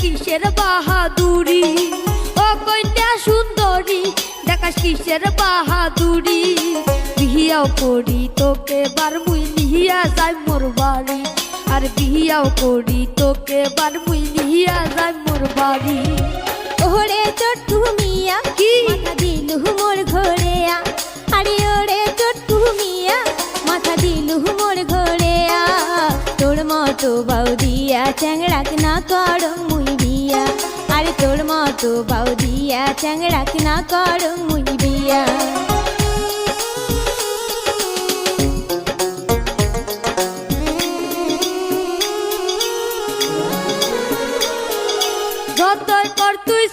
কিসের বাহাদুরি, ও কন্যা সুন্দরী দেখাস কিসের বাহাদুরি। বিহিয়াও করি তোকে বার মুই নিহিয়া যাই মোর বাড়ি, আর বিহিয়াও করি তোকে বার মুই নিহিয়া যাই মোর বাড়ি। ওরে চট্টু মিয়া কি? মাথা দিলু মোর ঘরে আ, আরে ওরে চট্টু মিয়া মাথা দিলু মোর ঘরে আ। তোর মতো বাউদিয়া চ্যাংড়াক না কর মুই বিয়া, আরে তোর মতো বাউদিয়া চ্যাংড়াক না কর মুই বিয়া। যতই কর তুই